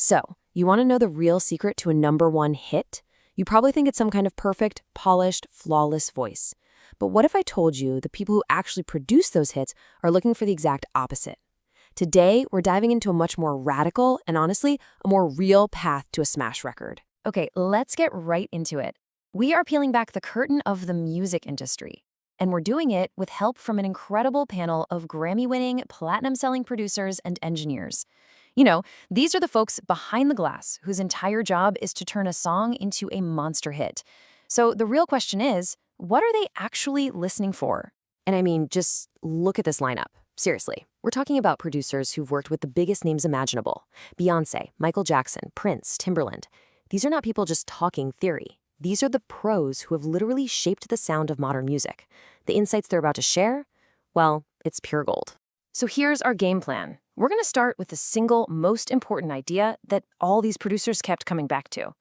So, you want to know the real secret to a #1 hit? You probably think it's some kind of perfect, polished, flawless voice. But what if I told you the people who actually produce those hits are looking for the exact opposite? Today, we're diving into a much more radical and honestly, a more real path to a smash record. Okay, let's get right into it. We are peeling back the curtain of the music industry. And we're doing it with help from an incredible panel of Grammy-winning, platinum-selling producers and engineers. You know, these are the folks behind the glass whose entire job is to turn a song into a monster hit. So the real question is, what are they actually listening for? And I mean, just look at this lineup. Seriously, we're talking about producers who've worked with the biggest names imaginable. Beyoncé, Michael Jackson, Prince, Timbaland. These are not people just talking theory. These are the pros who have literally shaped the sound of modern music. The insights they're about to share, well, it's pure gold. So here's our game plan. We're going to start with the single most important idea that all these producers kept coming back to.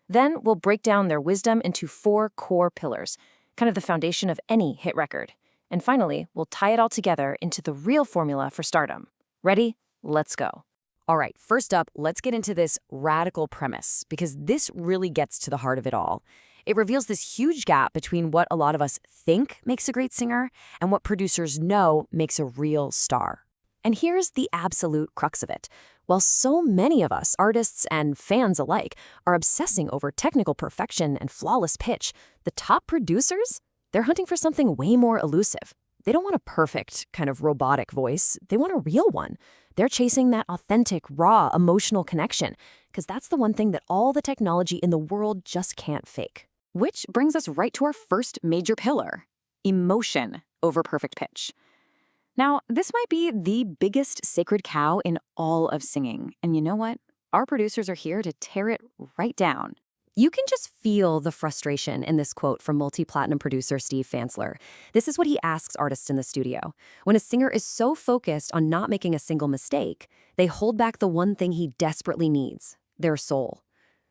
Then we'll break down their wisdom into 4 core pillars, kind of the foundation of any hit record. And finally, we'll tie it all together into the real formula for stardom. Ready? Let's go. All right, first up, let's get into this radical premise, because this really gets to the heart of it all. It reveals this huge gap between what a lot of us think makes a great singer and what producers know makes a real star. And here's the absolute crux of it. While so many of us, artists and fans alike, are obsessing over technical perfection and flawless pitch, the top producers, they're hunting for something way more elusive. They don't want a perfect, kind of robotic voice. They want a real one. They're chasing that authentic, raw, emotional connection, because that's the one thing that all the technology in the world just can't fake. Which brings us right to our first major pillar, emotion over perfect pitch. Now, this might be the biggest sacred cow in all of singing, and you know what? Our producers are here to tear it right down. You can just feel the frustration in this quote from multi-platinum producer Steve Fansler. This is what he asks artists in the studio. When a singer is so focused on not making a single mistake, they hold back the one thing he desperately needs, their soul.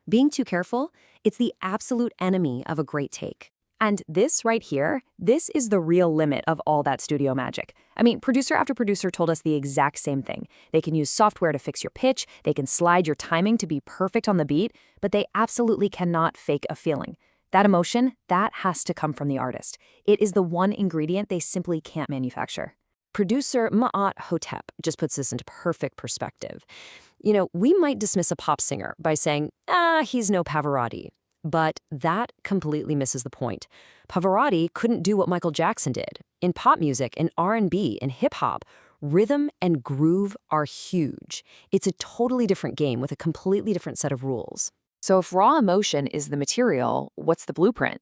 Being too careful, it's the absolute enemy of a great take. And this right here, this is the real limit of all that studio magic. I mean, producer after producer told us the exact same thing. They can use software to fix your pitch, they can slide your timing to be perfect on the beat, but they absolutely cannot fake a feeling. That emotion, that has to come from the artist. It is the one ingredient they simply can't manufacture. Producer Ma'at Hotep just puts this into perfect perspective. You know, we might dismiss a pop singer by saying, he's no Pavarotti. But that completely misses the point. Pavarotti couldn't do what Michael Jackson did. In pop music, in R&B, in hip-hop, rhythm and groove are huge. It's a totally different game with a completely different set of rules. So if raw emotion is the material, what's the blueprint?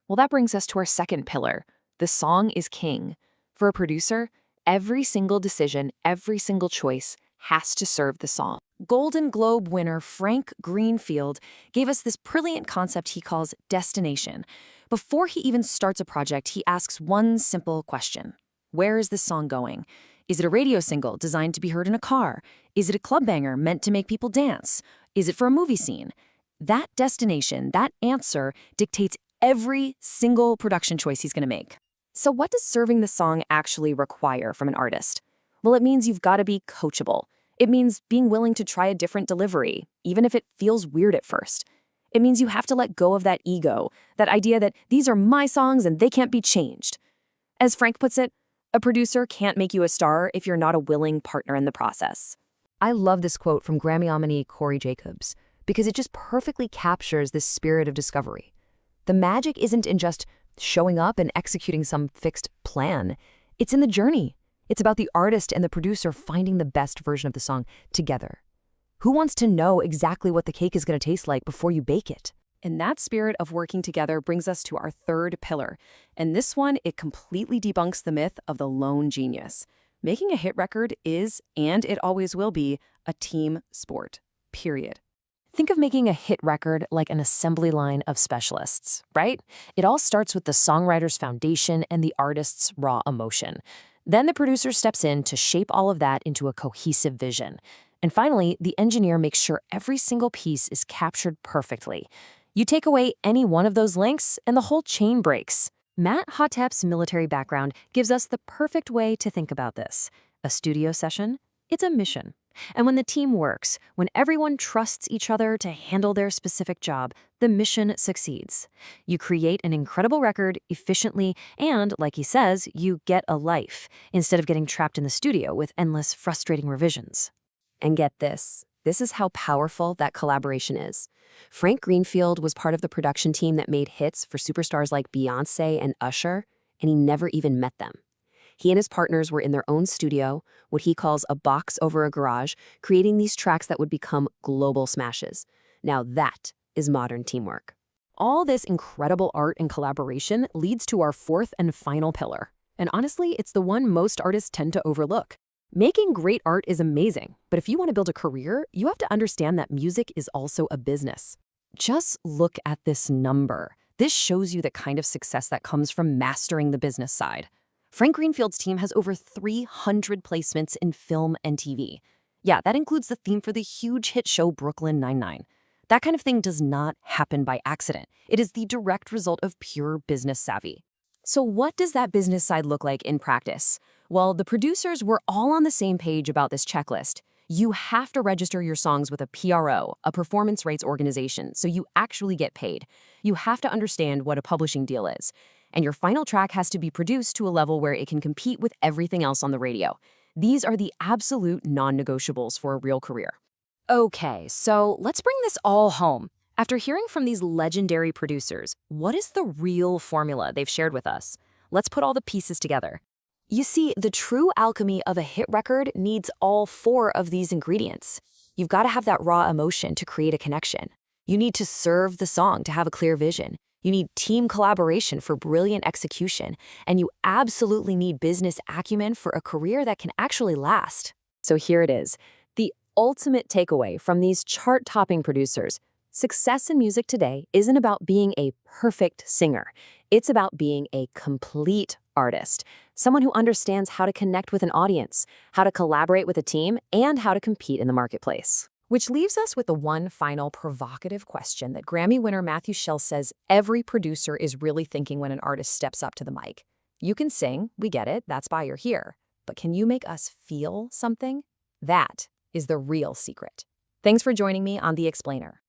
Well, that brings us to our second pillar. The song is king. For a producer, every single decision, every single choice has to serve the song. Golden Globe winner Frank Greenfield gave us this brilliant concept he calls destination. Before he even starts a project, he asks one simple question. Where is this song going? Is it a radio single designed to be heard in a car? Is it a club banger meant to make people dance? Is it for a movie scene? That destination, that answer, dictates every single production choice he's going to make. So what does serving the song actually require from an artist? Well, it means you've got to be coachable. It means being willing to try a different delivery, even if it feels weird at first. It means you have to let go of that ego, that idea that these are my songs and they can't be changed. As Frank puts it, a producer can't make you a star if you're not a willing partner in the process. I love this quote from Grammy nominee Corey Jacobs because it just perfectly captures this spirit of discovery. The magic isn't in just showing up and executing some fixed plan. It's in the journey. It's about the artist and the producer finding the best version of the song together. Who wants to know exactly what the cake is going to taste like before you bake it? And that spirit of working together brings us to our third pillar. And this one, it completely debunks the myth of the lone genius. Making a hit record is, and it always will be, a team sport. Period. Think of making a hit record like an assembly line of specialists, right? It all starts with the songwriter's foundation and the artist's raw emotion. Then the producer steps in to shape all of that into a cohesive vision. And finally, the engineer makes sure every single piece is captured perfectly. You take away any one of those links, and the whole chain breaks. Matt Hotep's military background gives us the perfect way to think about this. A studio session, it's a mission. And when the team works, when everyone trusts each other to handle their specific job, the mission succeeds. You create an incredible record efficiently, and, like he says, you get a life, instead of getting trapped in the studio with endless, frustrating revisions. And get this. This is how powerful that collaboration is. Frank Greenfield was part of the production team that made hits for superstars like Beyoncé and Usher, and he never even met them. He and his partners were in their own studio, what he calls a box over a garage, creating these tracks that would become global smashes. Now that is modern teamwork. All this incredible art and collaboration leads to our fourth and final pillar. And honestly, it's the one most artists tend to overlook. Making great art is amazing, but if you want to build a career, you have to understand that music is also a business. Just look at this number. This shows you the kind of success that comes from mastering the business side. Frank Greenfield's team has over 300 placements in film and TV. Yeah, that includes the theme for the huge hit show Brooklyn Nine-Nine. That kind of thing does not happen by accident. It is the direct result of pure business savvy. So what does that business side look like in practice? Well, the producers were all on the same page about this checklist. You have to register your songs with a PRO, a performance rights organization, so you actually get paid. You have to understand what a publishing deal is. And your final track has to be produced to a level where it can compete with everything else on the radio. These are the absolute non-negotiables for a real career. Okay, so let's bring this all home. After hearing from these legendary producers, what is the real formula they've shared with us? Let's put all the pieces together. You see, the true alchemy of a hit record needs all four of these ingredients. You've got to have that raw emotion to create a connection. You need to serve the song to have a clear vision. You need team collaboration for brilliant execution. And you absolutely need business acumen for a career that can actually last. So here it is, the ultimate takeaway from these chart-topping producers. Success in music today isn't about being a perfect singer. It's about being a complete artist, someone who understands how to connect with an audience, how to collaborate with a team, and how to compete in the marketplace. Which leaves us with the one final provocative question that Grammy winner Matthew Shell says every producer is really thinking when an artist steps up to the mic. You can sing, we get it, that's why you're here. But can you make us feel something? That is the real secret. Thanks for joining me on The Explainer.